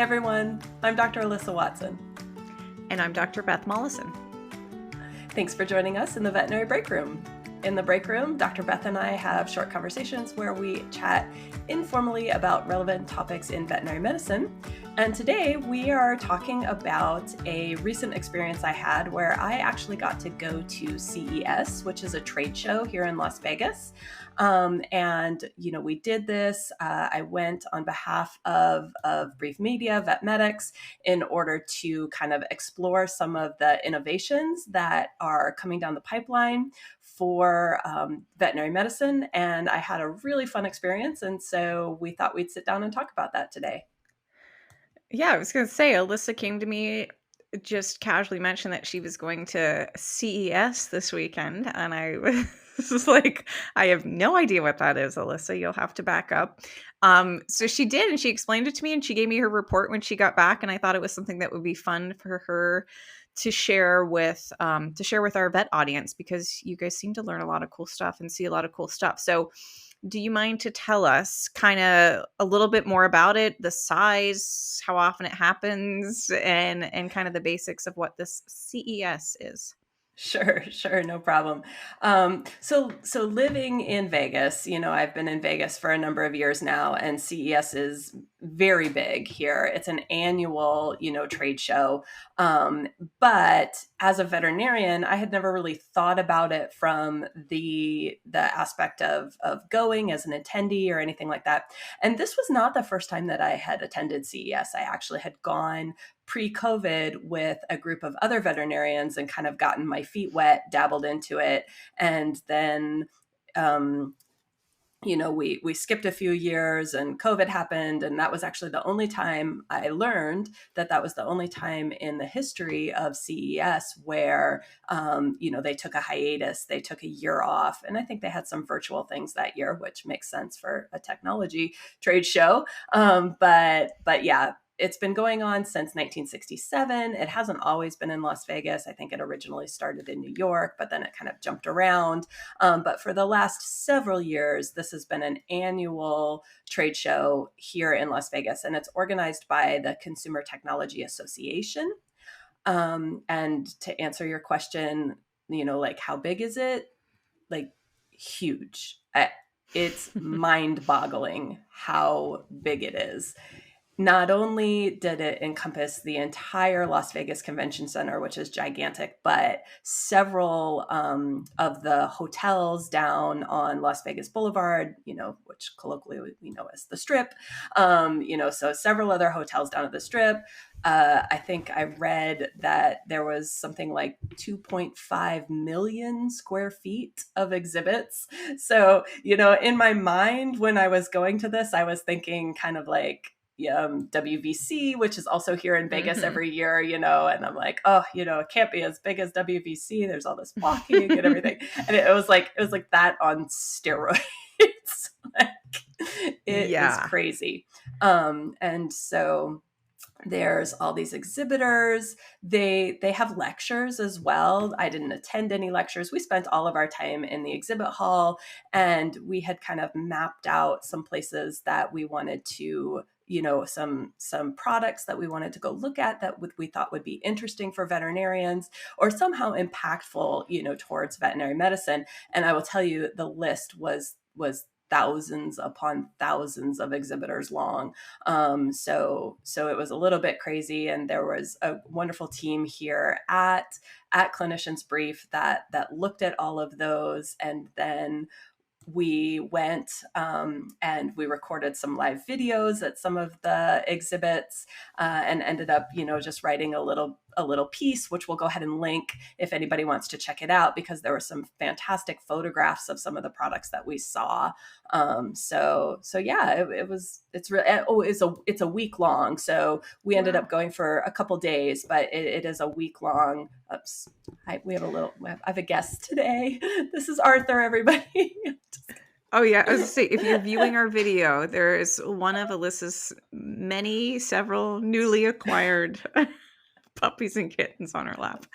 everyone, I'm Dr. Alyssa Watson. And I'm Dr. Beth Molleson. Thanks for joining us in the Veterinary Breakroom. In the break room, Dr. Beth and I have short conversations where we chat informally about relevant topics in veterinary medicine. And today we are talking about a recent experience I had where I actually got to go to CES, which is a trade show here in Las Vegas. We did this. I went on behalf of Brief Media, Vet Medics, in order to kind of explore some of the innovations that are coming down the pipeline for veterinary medicine. And I had a really fun experience. And so we thought we'd sit down and talk about that today. Yeah, I was going to say, Alyssa came to me, just casually mentioned that she was going to CES this weekend. And I was like, I have no idea what that is, Alyssa. You'll have to back up. So she did, and she explained it to me, and she gave me her report when she got back. And I thought it was something that would be fun for her to share with our vet audience, because you guys seem to learn a lot of cool stuff and see a lot of cool stuff. So do you mind to tell us kind of a little bit more about it, the size, how often it happens, and kind of the basics of what this CES is? Sure, no problem. So living in Vegas, I've been in Vegas for a number of years now, and CES is very big here. It's an annual, trade show. But as a veterinarian, I had never really thought about it from the aspect of going as an attendee or anything like that. And this was not the first time that I had attended CES. I actually had gone pre-COVID with a group of other veterinarians and kind of gotten my feet wet, dabbled into it. And then, we skipped a few years and COVID happened. And that was actually the only time I learned that was the only time in the history of CES where, they took a hiatus, they took a year off. And I think they had some virtual things that year, which makes sense for a technology trade show. But yeah, it's been going on since 1967. It hasn't always been in Las Vegas. I think it originally started in New York, but then it kind of jumped around. But for the last several years, this has been an annual trade show here in Las Vegas, and it's organized by the Consumer Technology Association. And to answer your question, how big is it? Huge. It's mind-boggling how big it is. Not only did it encompass the entire Las Vegas Convention Center, which is gigantic, but several of the hotels down on Las Vegas Boulevard, which colloquially we know as the Strip, so several other hotels down at the Strip. I think I read that there was something like 2.5 million square feet of exhibits. So, in my mind, when I was going to this, I was thinking kind of like, WVC, which is also here in Vegas every year, and I'm like, it can't be as big as WVC. There's all this walking and everything. And it was like that on steroids. It is crazy. And so there's all these exhibitors. They have lectures as well. I didn't attend any lectures. We spent all of our time in the exhibit hall, and we had kind of mapped out some places that we wanted to, some products that we wanted to go look at that we thought would be interesting for veterinarians or somehow impactful, towards veterinary medicine. And I will tell you, the list was thousands upon thousands of exhibitors long. So it was a little bit crazy. And there was a wonderful team here at Clinicians Brief that looked at all of those. And then we went and we recorded some live videos at some of the exhibits and ended up, just writing a little piece, which we'll go ahead and link if anybody wants to check it out, because there were some fantastic photographs of some of the products that we saw. So yeah, it's a week long. So we ended up going for a couple days, but it is a week long. Oops. I have a guest today. This is Arthur, everybody. Oh yeah, I was gonna say, if you're viewing our video, there is one of Alyssa's several newly acquired puppies and kittens on her lap.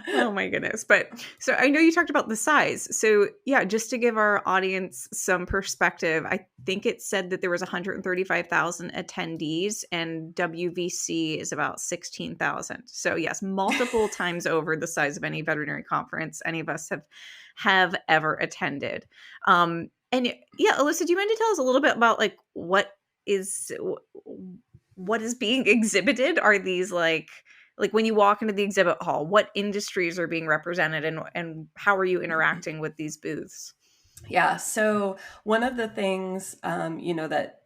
Oh my goodness. But so I know you talked about the size. So yeah, just to give our audience some perspective, I think it said that there was 135,000 attendees and WVC is about 16,000. So yes, multiple times over the size of any veterinary conference any of us have ever attended. And yeah, Alyssa, do you mind to tell us a little bit about like is what is being exhibited? Are these like when you walk into the exhibit hall, what industries are being represented and how are you interacting with these booths? Yeah. So one of the things, that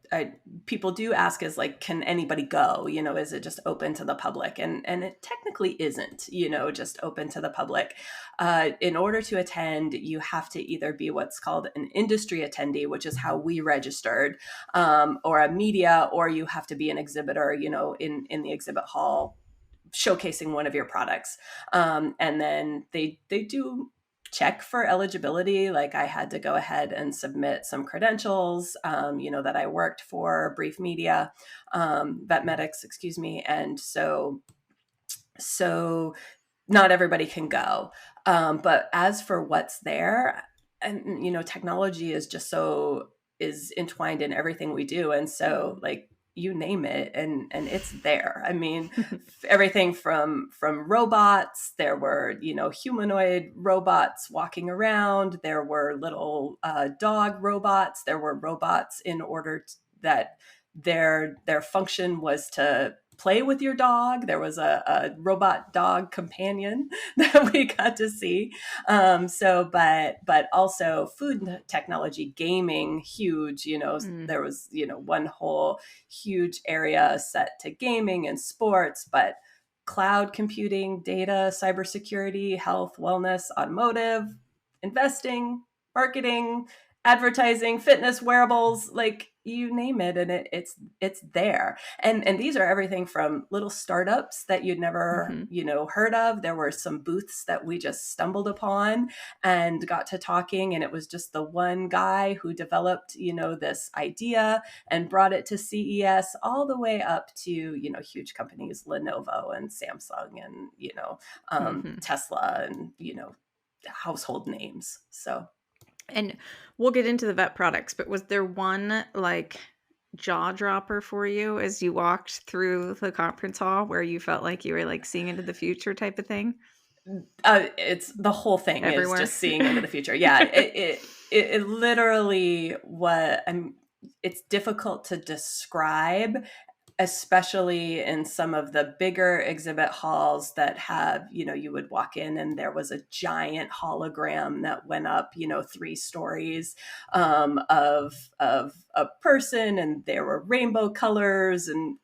people do ask is like, can anybody go? Is it just open to the public? And it technically isn't, just open to the public. In order to attend, you have to either be what's called an industry attendee, which is how we registered, or a media, or you have to be an exhibitor, in the exhibit hall showcasing one of your products. And then they do check for eligibility. Like I had to go ahead and submit some credentials, that I worked for Brief Media, Vetmedics, excuse me. And so not everybody can go. But as for what's there, and, technology is just is entwined in everything we do. And so like, you name it and it's there. I mean, everything from robots. There were humanoid robots walking around. There were little dog robots. There were robots in order that their function was to play with your dog. There was a robot dog companion that we got to see. But also food technology, gaming, huge. There was one whole huge area set to gaming and sports, but cloud computing, data, cybersecurity, health, wellness, automotive, investing, marketing, advertising, fitness, wearables, like you name it, and it's there. And these are everything from little startups that you'd never heard of. There were some booths that we just stumbled upon and got to talking, and it was just the one guy who developed this idea and brought it to CES, all the way up to huge companies, Lenovo and Samsung and Tesla and household names. So. And we'll get into the vet products, but was there one like jaw dropper for you as you walked through the conference hall where you felt like you were like seeing into the future type of thing? It's the whole thing Everywhere. is just seeing into the future. Yeah, it literally it's difficult to describe, especially in some of the bigger exhibit halls that have, you would walk in and there was a giant hologram that went up, 3 stories, of a person, and there were rainbow colors and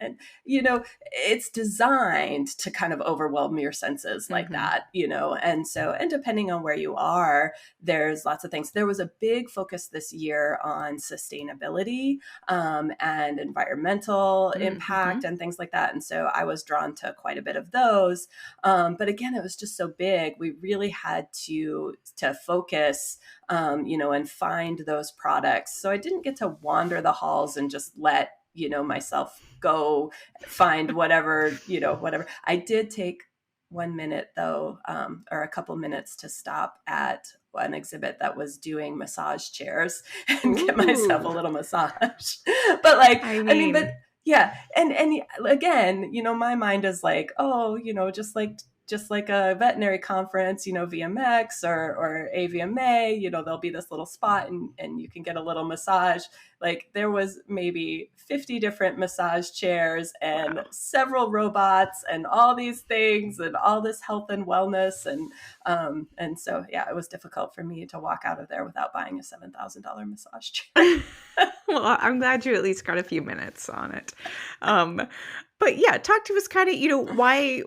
it's designed to kind of overwhelm your senses like that, and depending on where you are, there's lots of things. There was a big focus this year on sustainability, and environmental impact and things like that. And so I was drawn to quite a bit of those. But again, it was just so big. We really had to focus, and find those products. So I didn't get to wander the halls and just let, myself go find whatever. I did take 1 minute though, or a couple minutes to stop at an exhibit that was doing massage chairs and get myself a little massage. But like, I mean, but yeah. And again, my mind is like, oh, just like a veterinary conference, VMX or AVMA, there'll be this little spot and you can get a little massage. Like there was maybe 50 different massage chairs and several robots and all these things and all this health and wellness. And so, yeah, it was difficult for me to walk out of there without buying a $7,000 massage chair. Well, I'm glad you at least got a few minutes on it. But yeah, talk to us kind of, why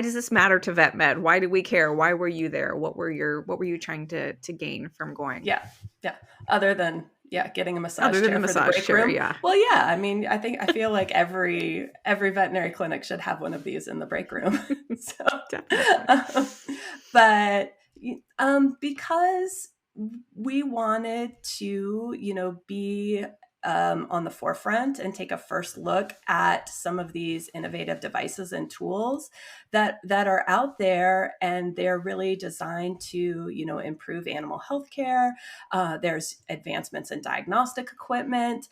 does this matter to vet med? Why do we care? Why were you there? What were you trying to gain from going? Yeah. Other than getting a massage Other than chair the for the massage break chair, room. yeah. Well, yeah. I mean, I feel like every veterinary clinic should have one of these in the break room. So, but because we wanted to, be on the forefront and take a first look at some of these innovative devices and tools that are out there, and they're really designed to, improve animal health care. There's advancements in diagnostic equipment,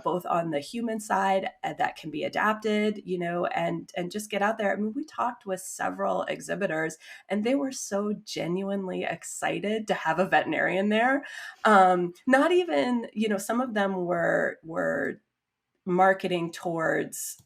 both on the human side that can be adapted, and just get out there. I mean, we talked with several exhibitors, and they were so genuinely excited to have a veterinarian there. Not even, some of them were marketing towards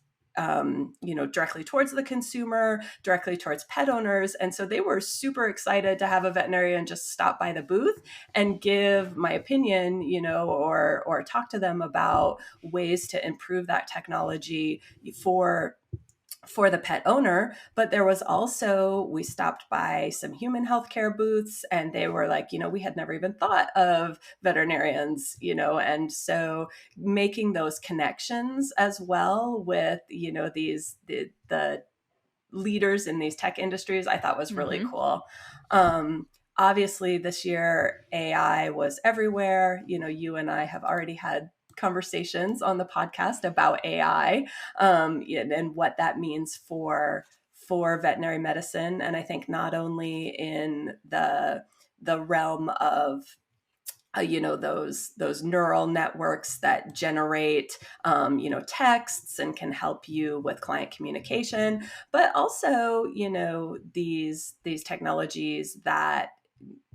directly towards the consumer, directly towards pet owners. And so they were super excited to have a veterinarian just stop by the booth and give my opinion, or talk to them about ways to improve that technology for the pet owner. But there was also, we stopped by some human healthcare booths, and they were like, we had never even thought of veterinarians, and so making those connections as well with, the leaders in these tech industries, I thought was really cool. Obviously, this year, AI was everywhere. You and I have already had conversations on the podcast about AI, and what that means for veterinary medicine. And I think not only in the realm of those neural networks that generate texts and can help you with client communication, but also these technologies that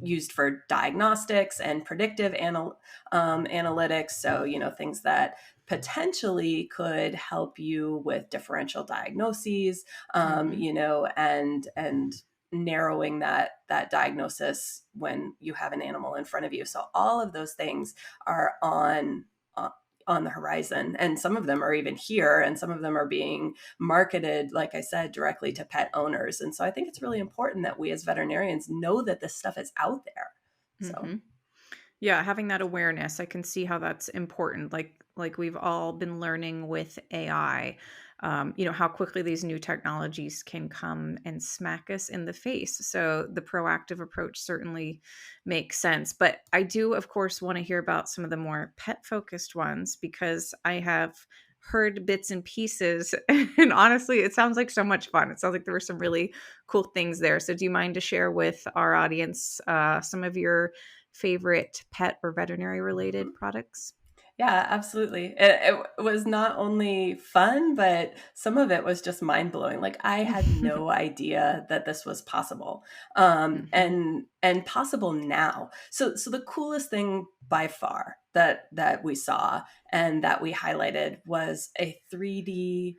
used for diagnostics and predictive analytics. So things that potentially could help you with differential diagnoses, and narrowing that diagnosis when you have an animal in front of you. So all of those things are on the horizon, and some of them are even here, and some of them are being marketed, like I said, directly to pet owners. And so I think it's really important that we as veterinarians know that this stuff is out there. So Yeah, having that awareness, I can see how that's important. Like we've all been learning with AI, how quickly these new technologies can come and smack us in the face. So the proactive approach certainly makes sense. But I do, of course, want to hear about some of the more pet-focused ones, because I have heard bits and pieces. And honestly, it sounds like so much fun. It sounds like there were some really cool things there. So do you mind to share with our audience some of your favorite pet or veterinary related products? yeah, absolutely. It was not only fun, but some of it was just mind blowing. Like I had no idea that this was possible, Mhm. and possible now. So the coolest thing by far that we saw and that we highlighted was a 3D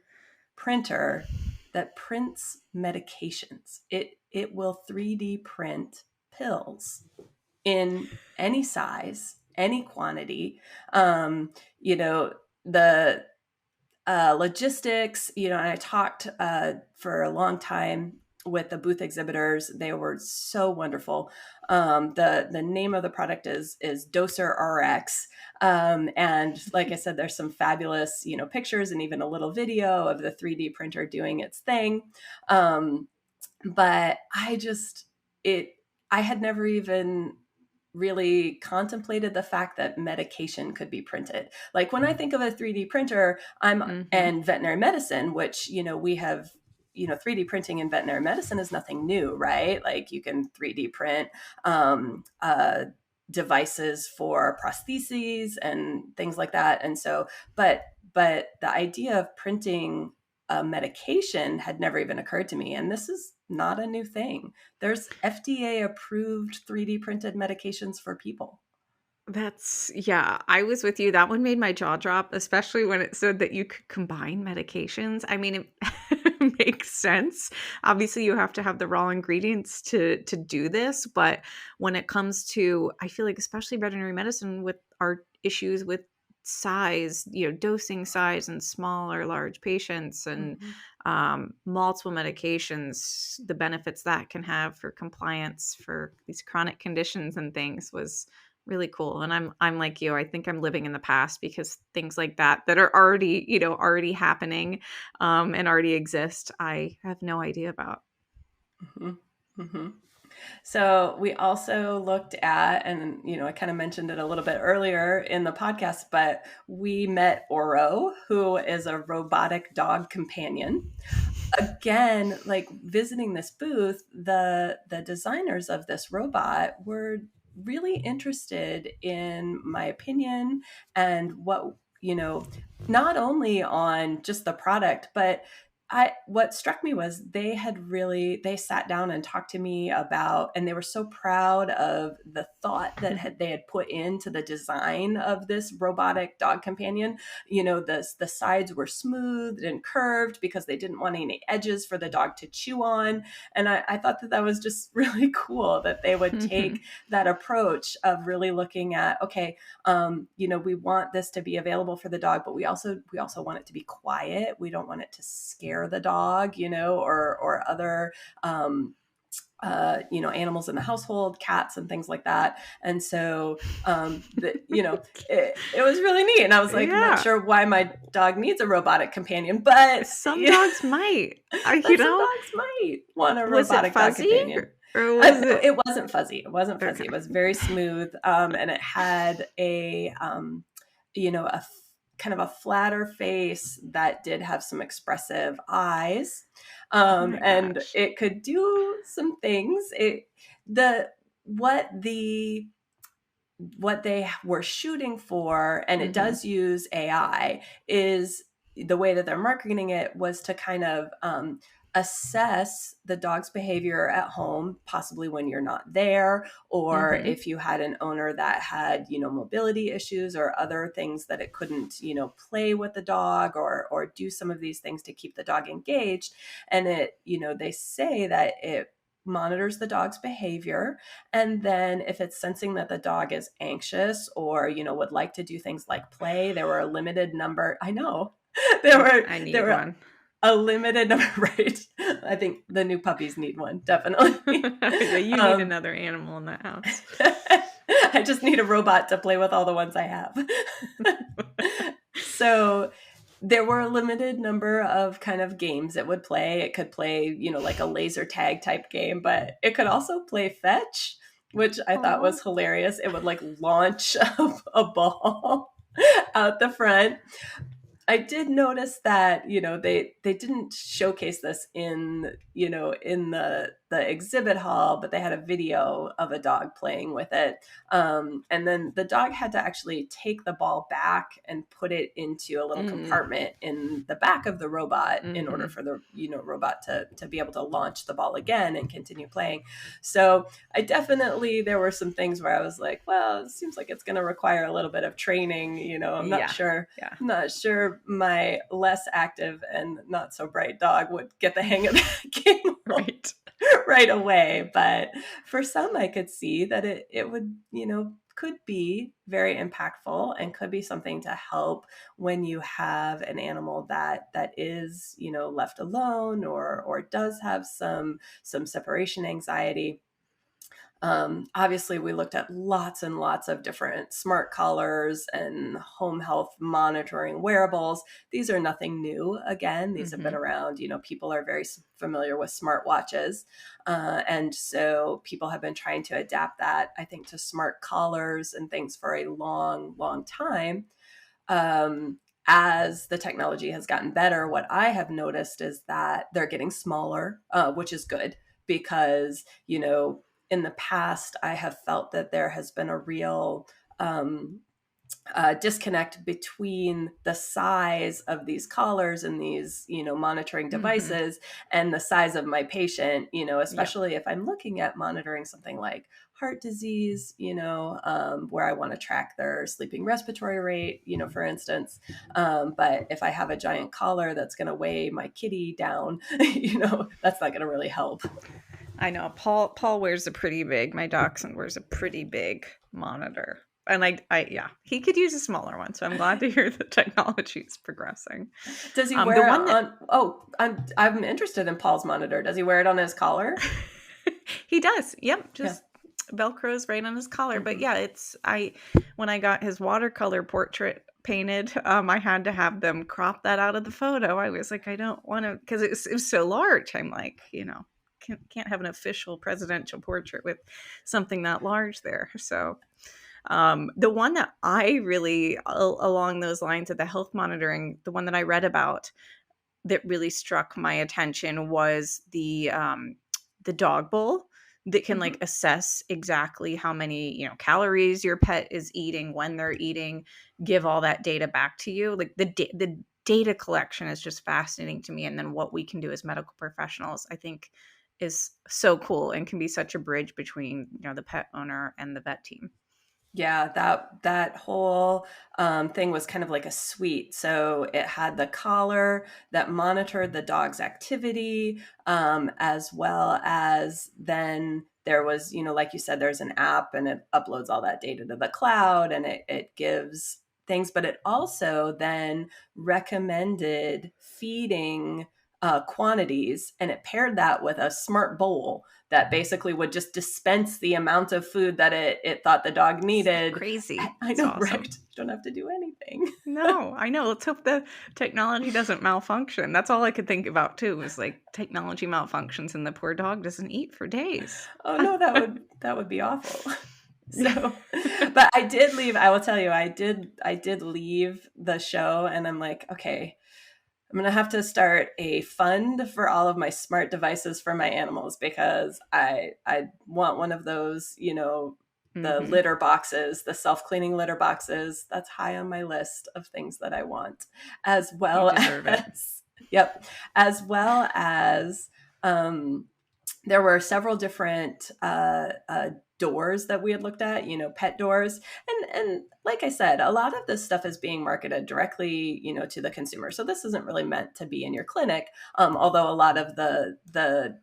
printer that prints medications. It will 3D print pills in any size, any quantity. Um, you know, the logistics, and I talked for a long time with the booth exhibitors. They were so wonderful. The name of the product is Doser RX, and like I said, there's some fabulous pictures and even a little video of the 3D printer doing its thing. But I had never even really contemplated the fact that medication could be printed. Like when I think of a 3D printer, Mhm. and veterinary medicine, which, we have, 3D printing in veterinary medicine is nothing new, right? Like you can 3D print devices for prostheses and things like that. And so, but the idea of printing a medication had never even occurred to me. And this is not a new thing. There's FDA approved 3D printed medications for people. Yeah, I was with you. That one made my jaw drop, especially when it said that you could combine medications. I mean, it makes sense. Obviously, you have to have the raw ingredients to do this, but when it comes to, I feel like especially veterinary medicine with our issues with size, dosing size in small or large patients, and Mhm. multiple medications, the benefits that can have for compliance for these chronic conditions and things was really cool. And I'm like you. I think I'm living in the past, because things like that are already happening, and already exist, I have no idea about. Mhm. Mhm. So we also looked at, and I kind of mentioned it a little bit earlier in the podcast, but we met Oro, who is a robotic dog companion. Again, like visiting this booth, the designers of this robot were really interested in my opinion and not only on just the product, but what struck me was they sat down and talked to me about, and they were so proud of the thought that they had put into the design of this robotic dog companion. The sides were smoothed and curved because they didn't want any edges for the dog to chew on. And I thought that was just really cool that they would take that approach of really looking at, okay, we want this to be available for the dog, but we also want it to be quiet. We don't want it to scare the dog, or other animals in the household, cats and things like that. And so, it was really neat. And I was like, I'm not sure why my dog needs a robotic companion, but some dogs might, some dogs might want a robotic dog companion. Or was it? It wasn't fuzzy. It wasn't fuzzy. Okay. It was very smooth. And it had a kind of a flatter face that did have some expressive eyes. And it could do some things. What they were shooting for, and it does use AI, is the way that they're marketing it was to kind of assess the dog's behavior at home, possibly when you're not there, or if you had an owner that had, mobility issues or other things that it couldn't, play with the dog or do some of these things to keep the dog engaged. And they say that it monitors the dog's behavior. And then if it's sensing that the dog is anxious or, would like to do things like play, there were a limited number. I know. I need one. A limited number, right? I think the new puppies need one, definitely. Yeah, you need another animal in the house. I just need a robot to play with all the ones I have. So there were a limited number of kind of games it would play. It could play, like a laser tag type game, but it could also play fetch, which I thought was hilarious. It would like launch a ball out the front. I did notice that, they didn't showcase this in the exhibit hall, but they had a video of a dog playing with it. And then the dog had to actually take the ball back and put it into a little compartment in the back of the robot in order for the, robot to be able to launch the ball again and continue playing. So there were some things where I was like, well, it seems like it's going to require a little bit of training. I'm not sure. Yeah. I'm not sure my less active and not so bright dog would get the hang of that game right away. But for some, I could see that it would, could be very impactful and could be something to help when you have an animal that is, left alone or does have some separation anxiety. Obviously, we looked at lots and lots of different smart collars and home health monitoring wearables. These are nothing new. Again, these have been around. People are very familiar with smartwatches. And so people have been trying to adapt that, I think, to smart collars and things for a long, long time. As the technology has gotten better, what I have noticed is that they're getting smaller, which is good because, in the past, I have felt that there has been a real disconnect between the size of these collars and these, monitoring devices and the size of my patient, especially if I'm looking at monitoring something like heart disease, where I want to track their sleeping respiratory rate, for instance. But if I have a giant collar that's going to weigh my kitty down, that's not going to really help. I know Paul wears a pretty big, my dachshund wears a pretty big monitor. And I he could use a smaller one. So I'm glad to hear the technology is progressing. Does he wear it on, I'm interested in Paul's monitor. Does he wear it on his collar? He does. Yep. Just Velcro's right on his collar. But yeah, when I got his watercolor portrait painted, I had to have them crop that out of the photo. I was like, I don't want to, because it was so large. I'm like, can't have an official presidential portrait with something that large there. So the one that I really, along those lines of the health monitoring, the one that I read about that really struck my attention was the dog bowl that can like Mhm. assess exactly how many, calories your pet is eating, when they're eating, give all that data back to you. Like the data collection is just fascinating to me, and then what we can do as medical professionals, I think, is so cool and can be such a bridge between, the pet owner and the vet team. Yeah, that whole thing was kind of like a suite. So it had the collar that monitored the dog's activity, as well as then there was, like you said, there's an app and it uploads all that data to the cloud and it gives things, but it also then recommended feeding quantities, and it paired that with a smart bowl that basically would just dispense the amount of food that it thought the dog So needed. crazy. I It's know, awesome. right? You don't have to do anything. No, I know. Let's hope the technology doesn't malfunction. That's all I could think about too, was like technology malfunctions and the poor dog doesn't eat for days. Oh no, that would be awful. So, but I did leave. I will tell you, I did leave the show, and I'm like, okay, I'm gonna have to start a fund for all of my smart devices for my animals because I want one of those, the Hmm. litter boxes, the self-cleaning litter boxes. That's high on my list of things that I want, as You well deserve it. as yep, as well as there were several different doors that we had looked at, pet doors, and like I said, a lot of this stuff is being marketed directly, to the consumer. So this isn't really meant to be in your clinic, although a lot of the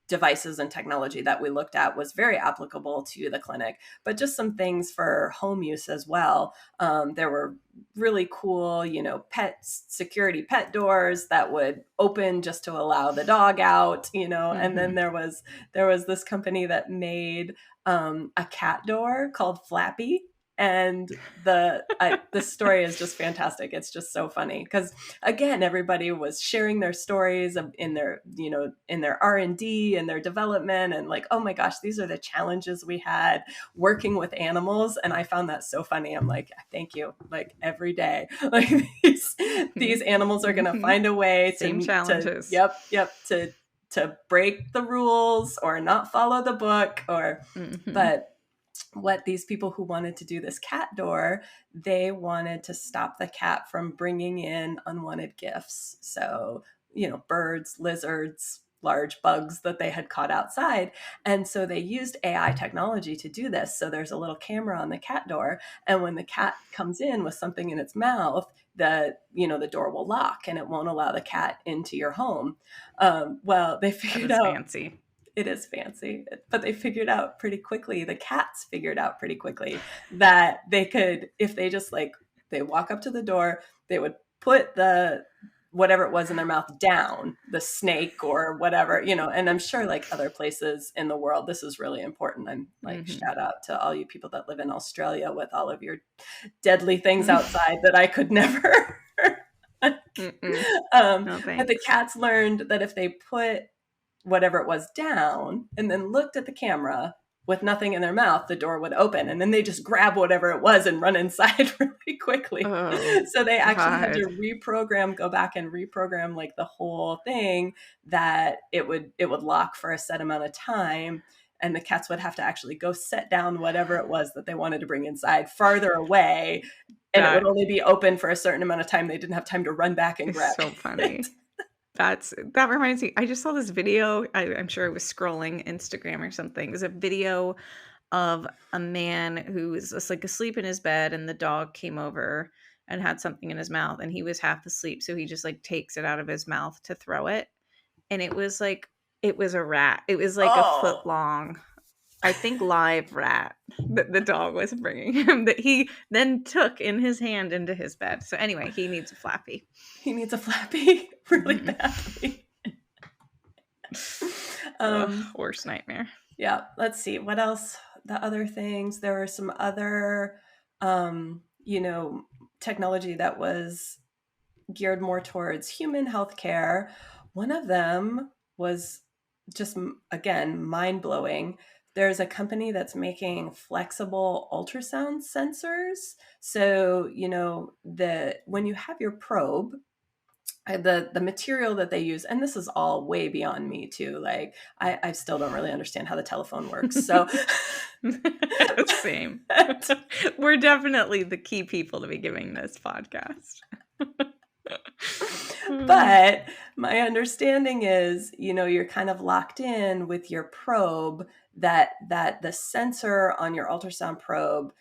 devices and technology that we looked at was very applicable to the clinic, but just some things for home use as well. There were really cool, pet security pet doors that would open just to allow the dog out, and then Hmm. there was this company that made a cat door called Flappy. And the story is just fantastic. It's just so funny because again, everybody was sharing their stories in their, in their R&D and their development, and like, oh my gosh, these are the challenges we had working with animals. And I found that so funny. I'm like, thank you, like every day. Like these animals are going to Hmm. find a way Same to challenges. yep, to break the rules or not follow the book, or Hmm. but what these people who wanted to do this cat door, they wanted to stop the cat from bringing in unwanted gifts. So, birds, lizards, large bugs that they had caught outside. And so they used AI technology to do this. So there's a little camera on the cat door. And when the cat comes in with something in its mouth, the door will lock and it won't allow the cat into your home. Well, they That figured is out fancy. it is fancy, but they figured out pretty quickly, the cats figured out pretty quickly that they could, if they just like, they walk up to the door, they would put the whatever it was in their mouth down, the snake or whatever, and I'm sure like other places in the world, this is really important. I'm like, Hmm. shout out to all you people that live in Australia with all of your deadly things outside that I could never. Mm-mm. No But the thanks. cats learned that if they put whatever it was down and then looked at the camera with nothing in their mouth, the door would open. And then they just grab whatever it was and run inside really quickly. Oh So they actually had God. to go back and reprogram like the whole thing, that it would lock for a set amount of time. And the cats would have to actually go set down whatever it was that they wanted to bring inside farther away. And it would That only be open for a certain amount of time. They didn't have time to run back and is grab so it. funny. That reminds me. I just saw this video. I'm sure I was scrolling Instagram or something. It was a video of a man who was just like asleep in his bed, and the dog came over and had something in his mouth, and he was half asleep, so he just like takes it out of his mouth to throw it, and it was a rat. It was like a foot Oh, long, I think, live rat that the dog was bringing him, that he then took in his hand into his bed. So anyway, he needs a Flappy. he needs a Flappy really Mhm. badly. Ugh, Um, worst nightmare. yeah, let's see. What else? The other things, there were some other, um, you know, technology that was geared more towards human healthcare. One of them was just again, mind-blowing. There's a company that's making flexible ultrasound sensors. So, when you have your probe, the material that they use, and this is all way beyond me too. Like I still don't really understand how the telephone works. So Same. We're definitely the key people to be giving this podcast. But my understanding is, you're kind of locked in with your probe, that the sensor on your ultrasound probe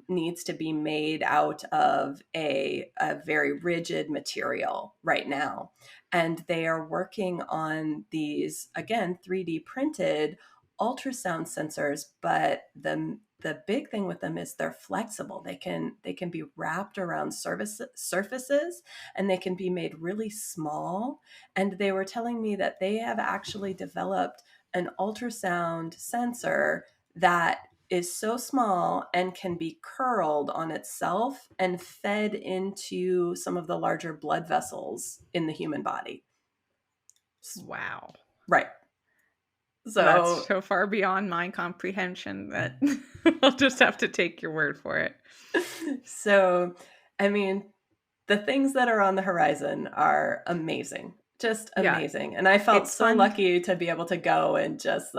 needs to be made out of a very rigid material right now. And they are working on these, again, 3D printed ultrasound sensors, but the big thing with them is they're flexible. They can be wrapped around surfaces, and they can be made really small. And they were telling me that they have actually developed an ultrasound sensor that is so small and can be curled on itself and fed into some of the larger blood vessels in the human body. Wow. Right. So that's so far beyond my comprehension that I'll just have to take your word for it. So, I mean, the things that are on the horizon are amazing. Just amazing. And I felt so fun. lucky to be able to go and just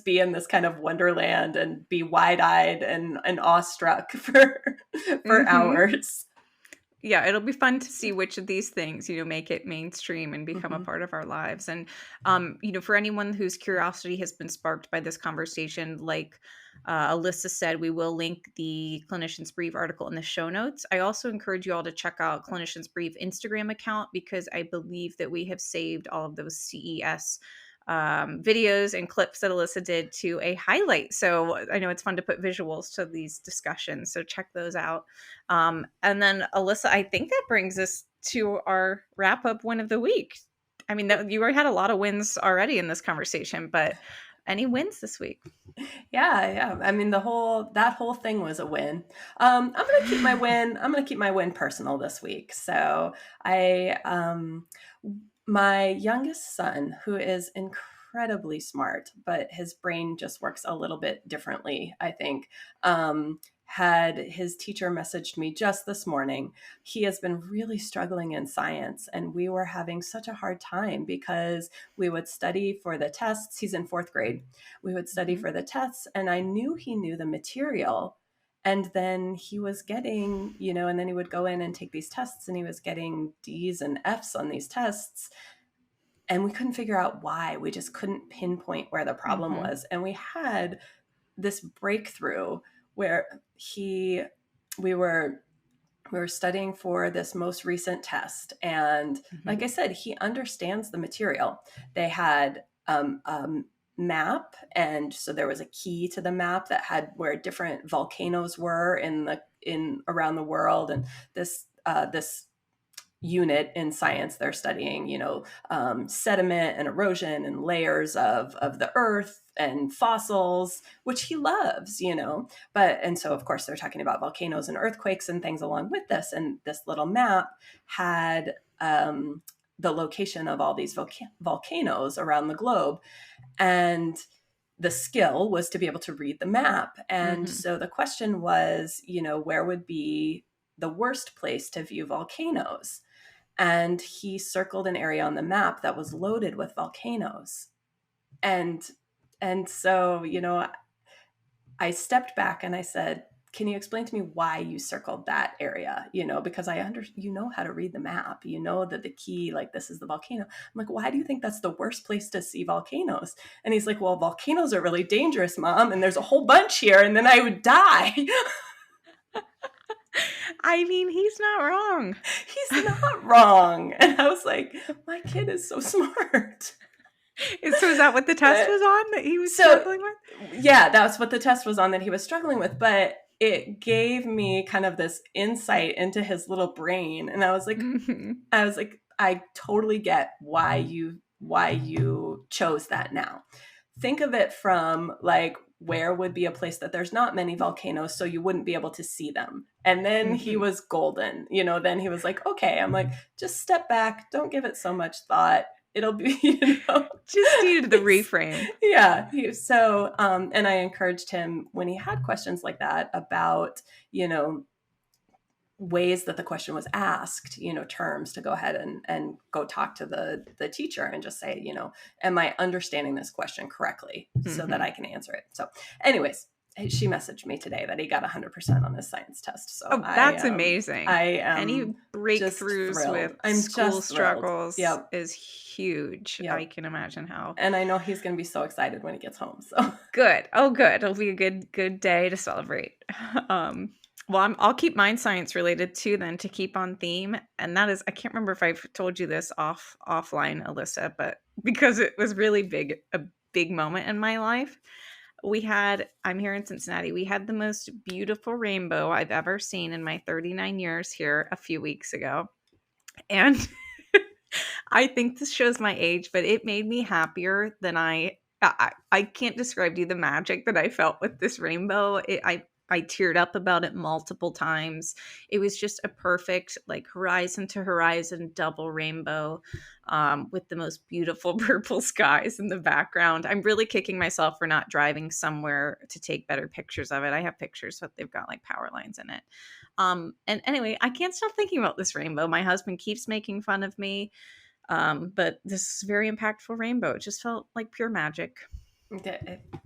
be in this kind of wonderland and be wide-eyed and awestruck for hours. Yeah, it'll be fun to see which of these things, make it mainstream and become a part of our lives. And, for anyone whose curiosity has been sparked by this conversation, like Alyssa said, we will link the Clinicians Brief article in the show notes. I also encourage you all to check out Clinicians Brief Instagram account, because I believe that we have saved all of those CES videos and clips that Alyssa did to a highlight. So I know it's fun to put visuals to these discussions. So check those out. And then Alyssa, I think that brings us to our wrap up win of the week. I mean, you already had a lot of wins already in this conversation, but any wins this week? Yeah. I mean, that whole thing was a win. I'm going to keep my win. I'm going to keep my win personal this week. So my youngest son, who is incredibly smart, but his brain just works a little bit differently, I think, had his teacher messaged me just this morning. He has been really struggling in science, and we were having such a hard time because we would study for the tests. He's in 4th grade. We would study for the tests, and I knew he knew the material. And then he was getting, and then he would go in and take these tests, and he was getting D's and F's on these tests. And we couldn't figure out why. We just couldn't pinpoint where the problem was. And we had this breakthrough where we were studying for this most recent test. And like I said, he understands the material. They had map, and so there was a key to the map that had where different volcanoes were in around the world. And this unit in science, they're studying sediment and erosion and layers of the earth and fossils, which he loves. And so of course they're talking about volcanoes and earthquakes and things along with this. And this little map had the location of all these volcanoes around the globe, and the skill was to be able to read the map. And so the question was, where would be the worst place to view volcanoes? And he circled an area on the map that was loaded with volcanoes. And so, I stepped back and I said, can you explain to me why you circled that area? Because how to read the map, that the key, like, this is the volcano. I'm like, why do you think that's the worst place to see volcanoes? And he's like, well, volcanoes are really dangerous, Mom. And there's a whole bunch here, and then I would die. I mean, he's not wrong. He's not wrong. And I was like, my kid is so smart. So is that what the test was on that he was struggling with? Yeah, that's what the test was on that he was struggling with. But it gave me kind of this insight into his little brain. And I was like, I totally get why you chose that now. Think of it from like, where would be a place that there's not many volcanoes, so you wouldn't be able to see them. And then he was golden. Then he was like, okay. I'm like, just step back. Don't give it so much thought. It'll be, Just needed the reframe. Yeah. And I encouraged him when he had questions like that about, ways that the question was asked, terms, to go ahead and go talk to the teacher and just say, am I understanding this question correctly so that I can answer it? So anyways, she messaged me today that he got 100% on his science test. So that's amazing. I am Any breakthroughs with school struggles is huge. Yep. I can imagine how. And I know he's going to be so excited when he gets home. So good. Oh, good. It'll be a good day to celebrate. Well, I'll keep mine science related too, then, to keep on theme. And that is, I can't remember if I've told you this offline, Alyssa, but because it was really a big moment in my life. I'm here in Cincinnati. We had the most beautiful rainbow I've ever seen in my 39 years here a few weeks ago. And I think this shows my age, but it made me happier than I can't describe to you the magic that I felt with this rainbow. I teared up about it multiple times. It was just a perfect, like, horizon to horizon double rainbow with the most beautiful purple skies in the background. I'm really kicking myself for not driving somewhere to take better pictures of it. I have pictures, but they've got like power lines in it. And anyway, I can't stop thinking about this rainbow. My husband keeps making fun of me, but this very impactful rainbow, it just felt like pure magic.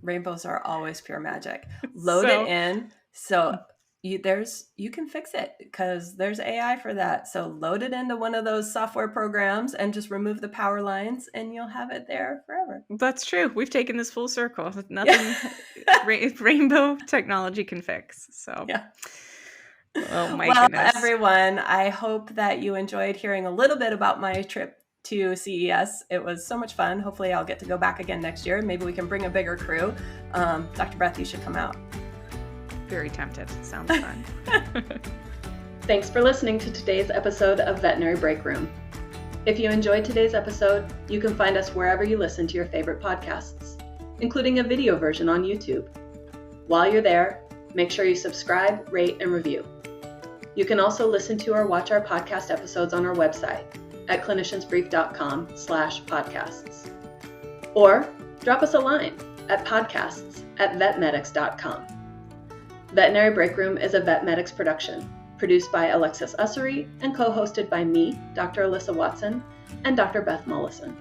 Rainbows are always pure magic. Load it in. So you can fix it because there's AI for that. So load it into one of those software programs and just remove the power lines and you'll have it there forever. That's true. We've taken this full circle. Nothing rainbow technology can fix. So yeah. Oh my goodness. Everyone, I hope that you enjoyed hearing a little bit about my trip to CES. It was so much fun. Hopefully I'll get to go back again next year. Maybe we can bring a bigger crew. Dr. Beth, you should come out. Very tempted. Sounds fun. Thanks for listening to today's episode of Veterinary Breakroom. If you enjoyed today's episode, you can find us wherever you listen to your favorite podcasts, including a video version on YouTube. While you're there, make sure you subscribe, rate, and review. You can also listen to or watch our podcast episodes on our website at cliniciansbrief.com/podcasts. Or drop us a line at podcasts@vetmedics.com. Veterinary Breakroom is a VetMedics production, produced by Alexis Ussery and co-hosted by me, Dr. Alyssa Watson, and Dr. Beth Molleson.